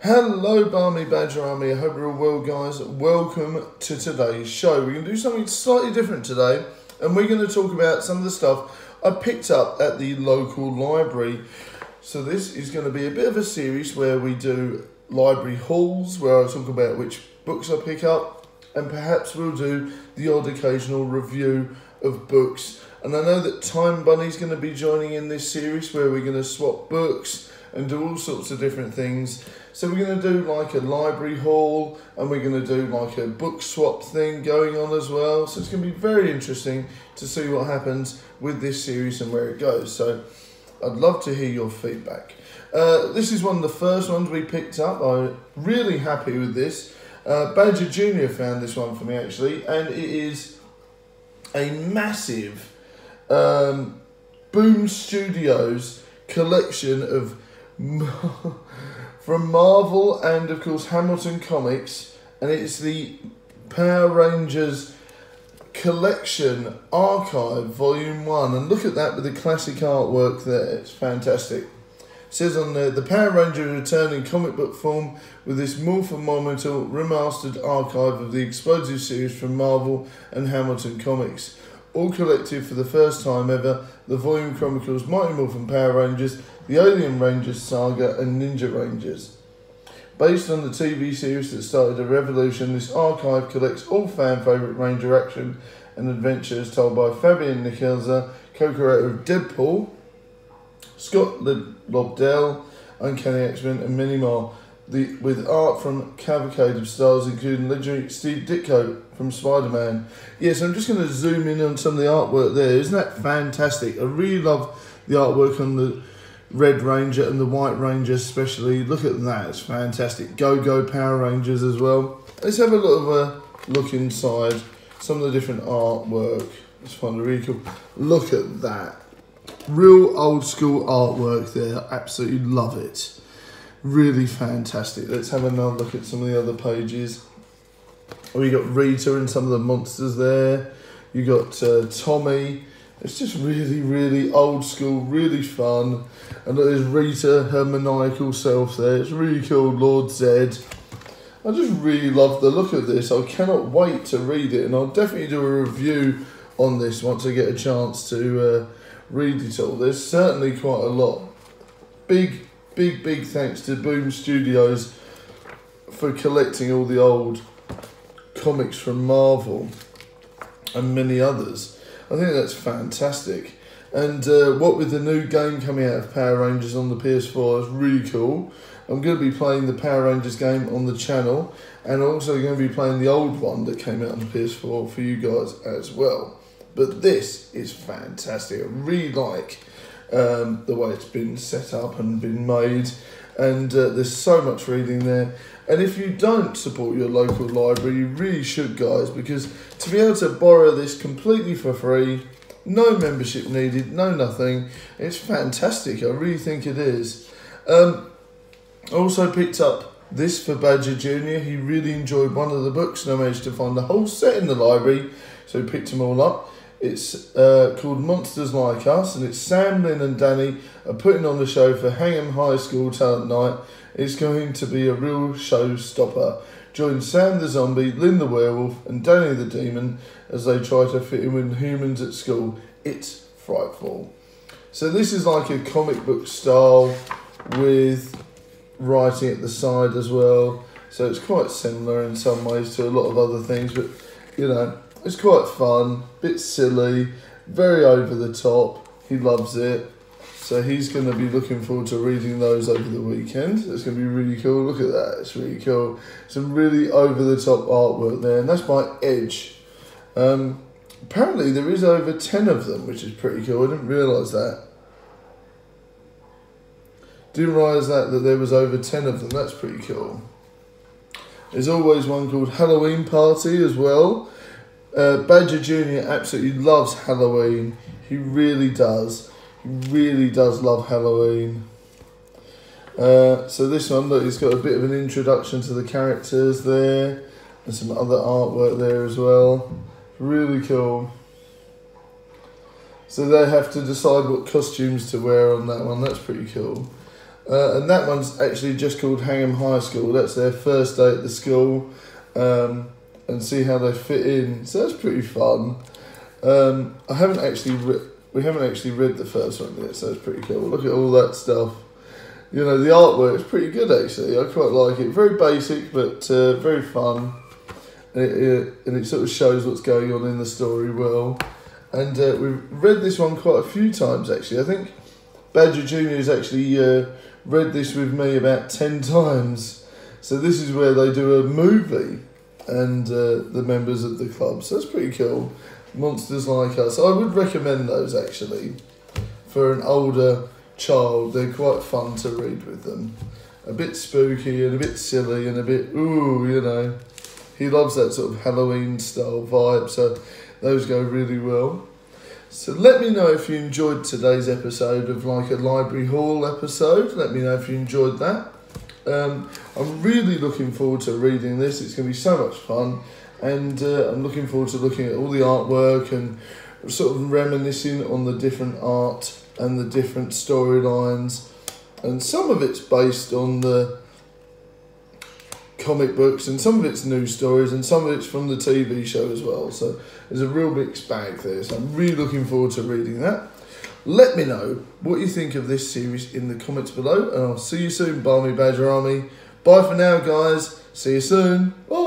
Hello Barmy Badger Army, I hope you're all well guys. Welcome to today's show. We're going to do something slightly different today and we're going to talk about some of the stuff I picked up at the local library. So this is going to be a bit of a series where we do library hauls, where I talk about which books I pick up, and perhaps we'll do the odd occasional review of books. And I know that Time Bunny's going to be joining in this series where we're going to swap books and do all sorts of different things. So we're going to do like a library haul and we're going to do like a book swap thing going on as well. So it's going to be very interesting to see what happens with this series and where it goes. So I'd love to hear your feedback. This is one of the first ones we picked up. I'm really happy with this. Badger Jr. found this one for me actually, and it is a massive Boom Studios collection of from Marvel and of course Hamilton Comics, and it's the Power Rangers Collection Archive Volume 1, and look at that with the classic artwork there, it's fantastic. It says on there, the Power Rangers return in comic book form with this monumental remastered archive of the explosive series from Marvel and Hamilton Comics. All collected for the first time ever, the volume chronicles Mighty Morphin Power Rangers, the Alien Rangers saga and Ninja Rangers. Based on the TV series that started a revolution, this archive collects all fan favourite Ranger action and adventures told by Fabian Nicholza, co-creator of Deadpool, Scott Lobdell, Uncanny X-Men and many more, with art from cavalcade of stars including legendary Steve Ditko from Spider-Man. Yes, I'm just going to zoom in on some of the artwork there. Isn't that fantastic? I really love the artwork on the Red Ranger and the White Ranger especially. Look at that, it's fantastic. Go Power Rangers as well. Let's have a look inside some of the different artwork. It's fun, really cool. Look at that. Real old school artwork there. Absolutely love it. Really fantastic. Let's have another look at some of the other pages. We got Rita and some of the monsters there. You got Tommy. It's just really old school, really fun. And there's Rita, her maniacal self there. It's really cool, Lord Zed. I just really love the look of this. I cannot wait to read it, and I'll definitely do a review on this once I get a chance to read it all. There's certainly quite a lot. Big thanks to Boom Studios for collecting all the old comics from Marvel and many others. I think that's fantastic. And what with the new game coming out of Power Rangers on the PS4 is really cool. I'm going to be playing the Power Rangers game on the channel, and also going to be playing the old one that came out on the PS4 for you guys as well. But this is fantastic. I really like the way it's been set up and been made, and there's so much reading there. And if you don't support your local library, you really should, guys, because to be able to borrow this completely for free, no membership needed, no nothing, it's fantastic. I really think it is. I also picked up this for Badger Jr. He really enjoyed one of the books, and I managed to find the whole set in the library, so he picked them all up. It's called Monsters Like Us, and it's Sam, Lynn and Danny are putting on the show for Hangham High School Talent Night. It's going to be a real showstopper. Join Sam the Zombie, Lynn the Werewolf and Danny the Demon as they try to fit in with humans at school. It's frightful. So this is like a comic book style with writing at the side as well. So it's quite similar in some ways to a lot of other things, but you know, it's quite fun, bit silly, very over the top. He loves it. So he's going to be looking forward to reading those over the weekend. It's going to be really cool. Look at that. It's really cool. Some really over-the-top artwork there. And that's by Edge. Apparently there is over 10 of them, which is pretty cool. I didn't realise that. Didn't realise that there was over 10 of them. That's pretty cool. There's always one called Halloween Party as well. Badger Jr. absolutely loves Halloween. He really does. Really does love Halloween. So this one, look, it's got a bit of an introduction to the characters there, and some other artwork there as well. Really cool. So they have to decide what costumes to wear on that one. That's pretty cool. And that one's actually just called Hangham High School. That's their first day at the school, and see how they fit in. So that's pretty fun. We haven't actually read the first one yet, so it's pretty cool. Look at all that stuff. You know, the artwork is pretty good actually. I quite like it. Very basic, but very fun. And it sort of shows what's going on in the story well. And we've read this one quite a few times actually. I think Badger Jr. has actually read this with me about 10 times. So this is where they do a movie and the members of the club. So that's pretty cool. Monsters Like Us. I would recommend those actually for an older child. They're quite fun to read with them. A bit spooky and a bit silly and a bit, ooh, you know. He loves that sort of Halloween style vibe, so those go really well. So let me know if you enjoyed today's episode of like a library haul episode. Let me know if you enjoyed that. I'm really looking forward to reading this. It's going to be so much fun. And I'm looking forward to looking at all the artwork and sort of reminiscing on the different art and the different storylines. And some of it's based on the comic books and some of it's news stories and some of it's from the TV show as well. So there's a real mixed bag there. So I'm really looking forward to reading that. Let me know what you think of this series in the comments below. And I'll see you soon, Barmy Badger Army. Bye for now, guys. See you soon. Bye.